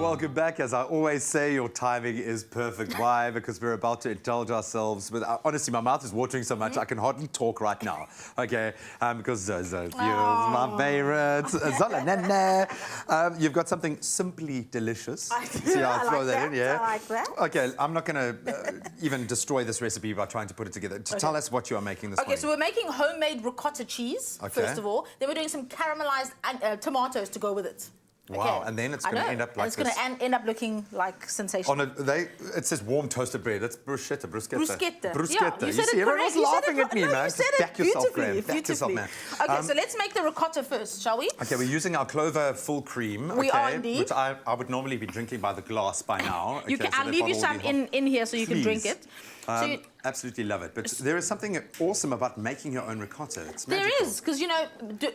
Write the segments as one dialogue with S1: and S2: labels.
S1: welcome back. As I always say, your timing is perfect. Why? Because we're about to indulge ourselves with... honestly, my mouth is watering so much, I can hardly talk right now, okay? Because Zozo feels my favourite. You've got something simply delicious.
S2: I do.
S1: See how I throw that in, yeah?
S2: I like that.
S1: Okay, I'm not going to even destroy this recipe by trying to put it together. Tell us what you are making this morning.
S2: Okay, so we're making homemade ricotta cheese, first of all. Then we're doing some caramelized tomatoes to go with it.
S1: Wow,
S2: okay.
S1: and then it's going to end up like
S2: this. It's going to end up looking like sensational.
S1: It says warm toasted bread. It's bruschetta.
S2: Yeah,
S1: you see, everyone's laughing at me, man.
S2: You said
S1: Back yourself, Graham.
S2: beautifully.
S1: Back yourself, man.
S2: Okay, so let's make the ricotta first, shall we?
S1: Okay, we're using our Clover full cream.
S2: We are indeed.
S1: Which I would normally be drinking by the glass by now.
S2: You can, I'll leave you some in here so you can drink it.
S1: Absolutely love it. But there is something awesome about making your own ricotta. It's magical.
S2: There is, because, you know,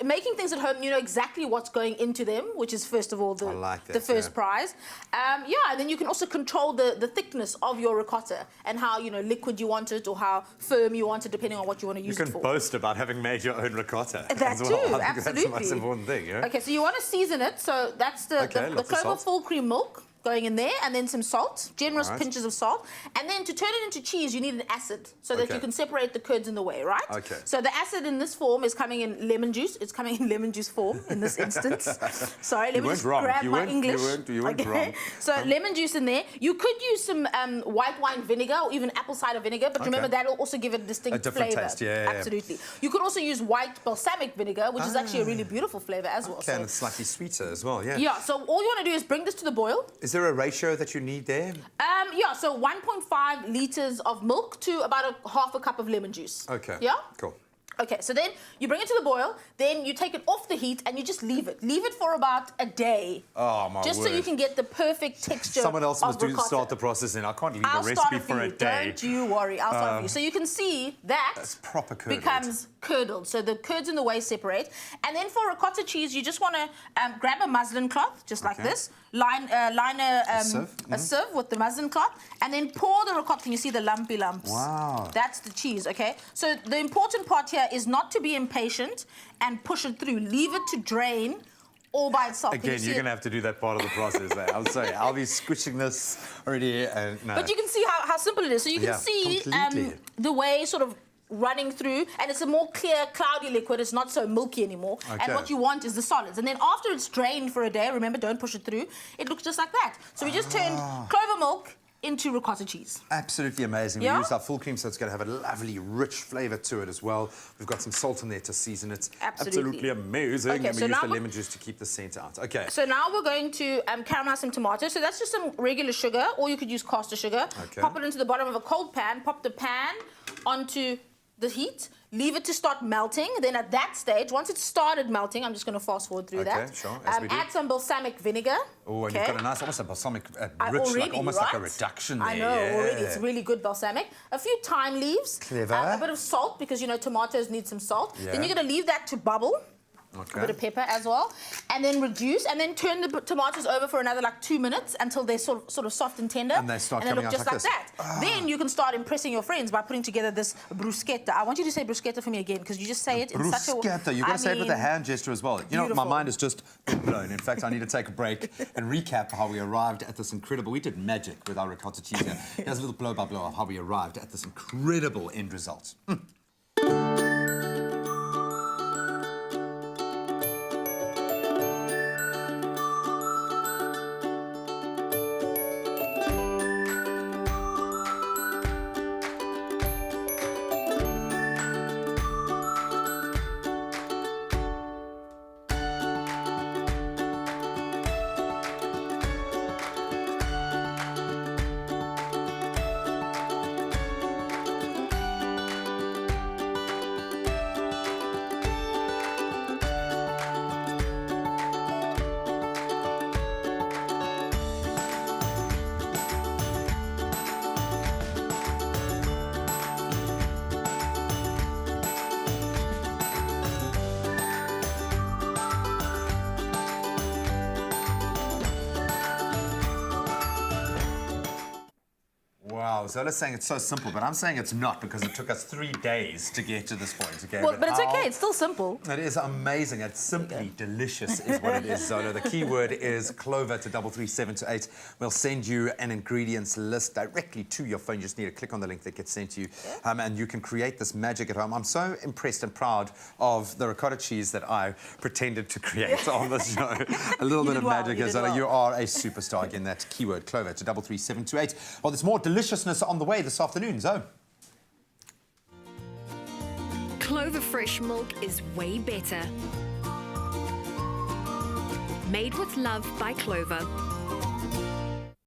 S2: making things at home, you know exactly what's going into them, which is, first of all, the first prize. Yeah, and then you can also control the thickness of your ricotta and how, you know, liquid you want it or how firm you want it, depending on what you want to use it for.
S1: You can boast about having made your own ricotta.
S2: That too, absolutely.
S1: That's the most important thing, yeah?
S2: Okay, so you want to season it. So that's the Clover full cream milk going in there, and then some salt, generous pinches of salt. And then to turn it into cheese, you need an acid so that you can separate the curds in the whey, right?
S1: Okay.
S2: So the acid in this form is coming in lemon juice. It's coming in lemon juice form in this instance. Sorry, let me just grab my English.
S1: You weren't wrong.
S2: So lemon juice in there. You could use some white wine vinegar or even apple cider vinegar, but remember that will also give it a distinct flavor.
S1: Taste, yeah.
S2: Absolutely. You could also use white balsamic vinegar, which is actually a really beautiful flavor as well.
S1: Okay, and it's slightly sweeter as well, yeah.
S2: Yeah, so all you want to do is bring this to the boil.
S1: Is there a ratio that you need there?
S2: Yeah, so 1.5 litres of milk to about half a cup of lemon juice.
S1: Okay.
S2: Yeah?
S1: Cool.
S2: Okay, so then you bring it to the boil, then you take it off the heat and you just leave it. Leave it for about a day.
S1: Oh, my word.
S2: Just so you can get the perfect texture.
S1: Someone else must start the process then. I can't leave a recipe for a day.
S2: Don't you worry, I'll start for you. So you can see that's
S1: proper curdled.
S2: Becomes curdled. So the curds in the whey separate. And then for ricotta cheese, you just want to grab a muslin cloth, just like this. Line a sieve with the muslin cloth, and then pour the ricotta. Can you see the lumpy lumps?
S1: Wow.
S2: That's the cheese, okay? So the important part here is not to be impatient and push it through. Leave it to drain all by itself.
S1: Again, you're going to have to do that part of the process there. I'm sorry, I'll be squishing this already. No.
S2: But you can see how simple it is. So you can see the whey sort of running through, and it's a more clear, cloudy liquid. It's not so milky anymore. Okay. And what you want is the solids. And then after it's drained for a day, remember, don't push it through, it looks just like that. So we just turned Clover milk into ricotta cheese.
S1: Absolutely amazing.
S2: Yeah?
S1: We used our full cream, so it's going to have a lovely, rich flavour to it as well. We've got some salt in there to season it. Absolutely amazing.
S2: Okay,
S1: and we use the lemon juice to keep the scent out. Okay.
S2: So now we're going to caramelize some tomatoes. So that's just some regular sugar, or you could use caster sugar. Okay. Pop it into the bottom of a cold pan. Pop the pan onto the heat, leave it to start melting. Then at that stage, once it's started melting, I'm just going to fast forward through that.
S1: Okay, sure.
S2: Add some balsamic vinegar.
S1: Oh, and you've got a nice, almost a balsamic, rich, almost like a reduction there.
S2: I know, already. It's really good balsamic. A few thyme leaves.
S1: Clever.
S2: A bit of salt, because, you know, tomatoes need some salt. Yeah. Then you're going to leave that to bubble. Okay. A bit of pepper as well, and then reduce, and then turn the tomatoes over for another like 2 minutes until they're sort of soft and tender,
S1: and they start coming
S2: look just like that. Then you can start impressing your friends by putting together this bruschetta. I want you to say bruschetta for me again, because you just say it in such a...
S1: Bruschetta, you've got to say it with a hand gesture as well. You know, my mind is just blown. In fact, I need to take a break and recap how we arrived at this incredible... We did magic with our ricotta cheese here. Here's a little blow-by-blow of how we arrived at this incredible end result. Now, Zola's saying it's so simple, but I'm saying it's not because it took us 3 days to get to this point, okay?
S2: Well, but it's okay. It's still simple.
S1: It is amazing. It's simply delicious is what it is, Zola. The key word is CLOVER to 33728. We'll send you an ingredients list directly to your phone. You just need to click on the link that gets sent to you, and you can create this magic at home. I'm so impressed and proud of the ricotta cheese that I pretended to create on this show. A little bit of magic here, Zola. You are a superstar. Again, that keyword, CLOVER to 33728. Well, there's more deliciousness on the way this afternoon, Zoe.
S3: Clover fresh milk is way better. Made with love by Clover.